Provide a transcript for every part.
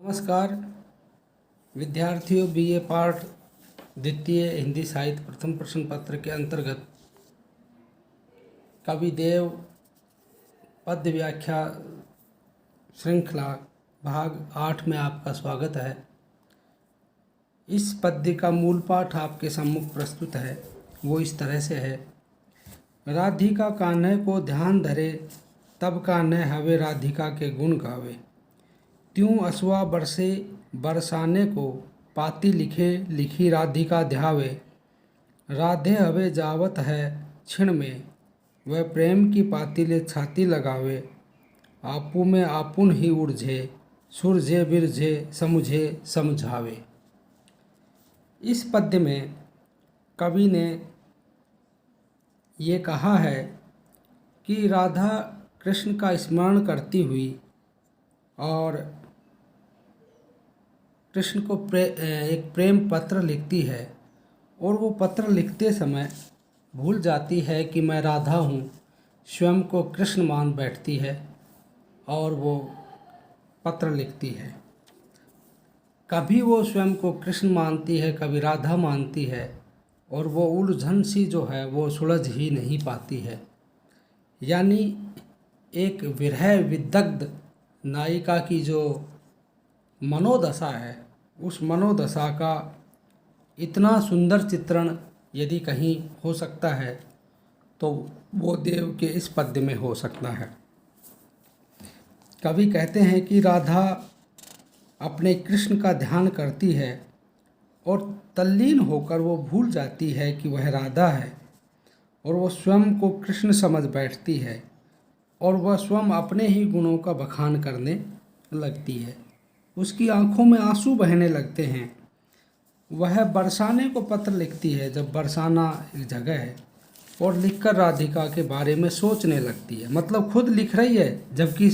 नमस्कार विद्यार्थियों, बीए पाठ द्वितीय हिंदी साहित्य प्रथम प्रश्न पत्र के अंतर्गत कविदेव पद्य व्याख्या श्रृंखला भाग 8 में आपका स्वागत है। इस पद्य का मूल पाठ आपके सम्मुख प्रस्तुत है। वो इस तरह से है। राधिका कान्हे को ध्यान धरे, तब कान्हे हवे राधिका के गुण गावे। त्यों असुआ बरसे बरसाने को, पाती लिखे लिखी राधिका ध्यावे। राधे हवे जावत है क्षण में, वह प्रेम की पातिले छाती लगावे। आपू में आपुन ही उड़झे, सुरझे बिरझे समुझे समझावे। इस पद्य में कवि ने ये कहा है कि राधा कृष्ण का स्मरण करती हुई और कृष्ण को एक प्रेम पत्र लिखती है, और वो पत्र लिखते समय भूल जाती है कि मैं राधा हूँ। स्वयं को कृष्ण मान बैठती है और वो पत्र लिखती है। कभी वो स्वयं को कृष्ण मानती है, कभी राधा मानती है, और वो उलझन सी जो है वो सुलझ ही नहीं पाती है। यानी एक विरह विदग्ध नायिका की जो मनोदशा है, उस मनोदशा का इतना सुंदर चित्रण यदि कहीं हो सकता है तो वो देव के इस पद्य में हो सकता है। कवि कहते हैं कि राधा अपने कृष्ण का ध्यान करती है और तल्लीन होकर वो भूल जाती है कि वह राधा है, और वो स्वयं को कृष्ण समझ बैठती है और वह स्वयं अपने ही गुणों का बखान करने लगती है। उसकी आंखों में आंसू बहने लगते हैं। वह बरसाने को पत्र लिखती है, जब बरसाना एक जगह है, और लिखकर राधिका के बारे में सोचने लगती है। मतलब खुद लिख रही है, जबकि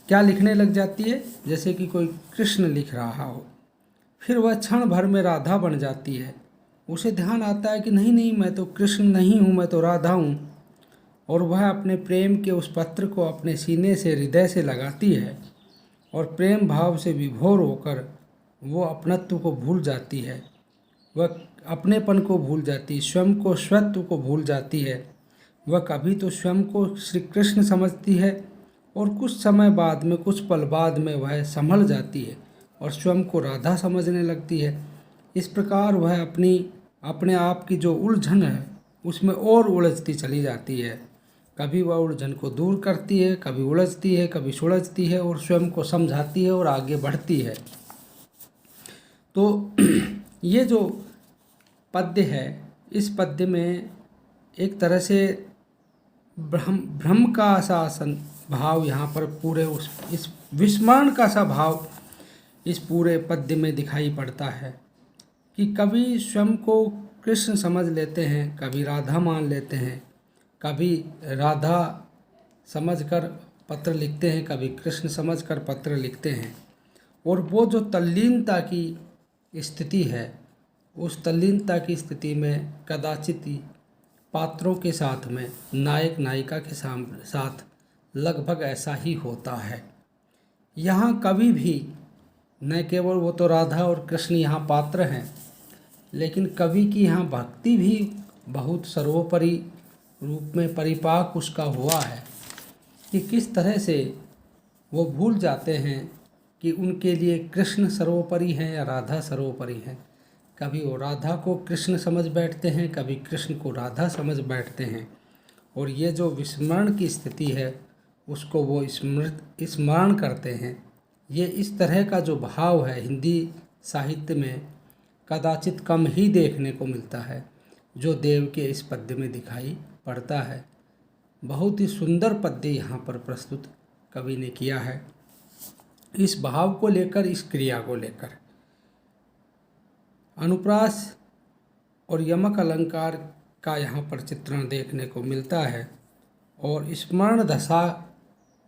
क्या लिखने लग जाती है, जैसे कि कोई कृष्ण लिख रहा हो। फिर वह क्षण भर में राधा बन जाती है। उसे ध्यान आता है कि नहीं, मैं तो कृष्ण नहीं हूँ, मैं तो राधा हूँ। और वह अपने प्रेम के उस पत्र को अपने सीने से, हृदय से लगाती है, और प्रेम भाव से विभोर होकर वो अपनत्व को भूल जाती है। वह अपनेपन को भूल जाती है, स्वयं को, स्वत्व को भूल जाती है। वह कभी तो स्वयं को श्री कृष्ण समझती है, और कुछ समय बाद में, कुछ पल बाद में वह संभल जाती है और स्वयं को राधा समझने लगती है। इस प्रकार वह अपने आप की जो उलझन है उसमें और उलझती चली जाती है। कभी वह उलझन को दूर करती है, कभी उलझती है, कभी सुलझती है, और स्वयं को समझाती है और आगे बढ़ती है। तो ये जो पद्य है, इस पद्य में एक तरह से भ्रम का सा भाव यहाँ पर पूरे इस विस्मरण का सा भाव इस पूरे पद्य में दिखाई पड़ता है कि कभी स्वयं को कृष्ण समझ लेते हैं, कभी राधा मान लेते हैं, कभी राधा समझकर पत्र लिखते हैं, कभी कृष्ण समझकर पत्र लिखते हैं। और वो जो तल्लीनता की स्थिति है, उस तल्लीनता की स्थिति में कदाचित पात्रों के साथ में, नायक नायिका के साथ लगभग ऐसा ही होता है। यहाँ कवि भी न केवल वो तो राधा और कृष्ण यहाँ पात्र हैं, लेकिन कवि की यहाँ भक्ति भी बहुत सर्वोपरि रूप में परिपाक उसका हुआ है कि किस तरह से वो भूल जाते हैं कि उनके लिए कृष्ण सर्वोपरि हैं या राधा सर्वोपरि हैं। कभी वो राधा को कृष्ण समझ बैठते हैं, कभी कृष्ण को राधा समझ बैठते हैं, और ये जो विस्मरण की स्थिति है उसको वो स्मरण करते हैं। ये इस तरह का जो भाव है हिंदी साहित्य में कदाचित कम ही देखने को मिलता है, जो देव के इस पद्य में दिखाई पड़ता है। बहुत ही सुंदर पद्य यहाँ पर प्रस्तुत कवि ने किया है, इस भाव को लेकर, इस क्रिया को लेकर। अनुप्रास और यमक अलंकार का यहाँ पर चित्रण देखने को मिलता है, और स्मरण दशा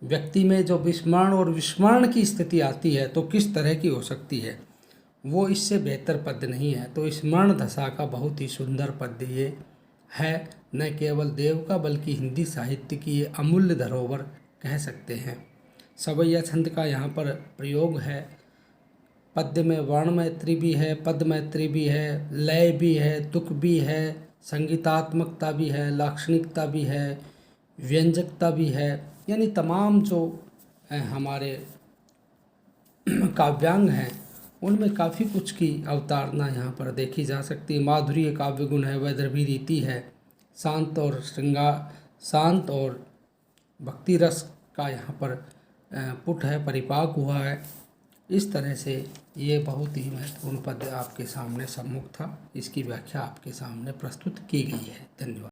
व्यक्ति में जो विस्मरण और विस्मरण की स्थिति आती है तो किस तरह की हो सकती है, वो इससे बेहतर पद्य नहीं है। तो स्मरण दशा का बहुत ही सुंदर पद्य ये है, न केवल देव का बल्कि हिंदी साहित्य की ये अमूल्य धरोहर कह सकते हैं। सवैया छंद का यहाँ पर प्रयोग है। पद्य में वर्ण मैत्री भी है, पद मैत्री भी है, लय भी है, तुक भी है, संगीतात्मकता भी है, लाक्षणिकता भी है, व्यंजकता भी है। यानी तमाम जो हमारे काव्यांग हैं उनमें काफ़ी कुछ की अवतारणा यहाँ पर देखी जा सकती है। माधुर्य काव्य गुण है, वैदर्भी रीति है, शांत और भक्ति रस का यहाँ पर पुट है, परिपाक हुआ है। इस तरह से ये बहुत ही महत्वपूर्ण पद्य आपके सामने सम्मुख था। इसकी व्याख्या आपके सामने प्रस्तुत की गई है। धन्यवाद।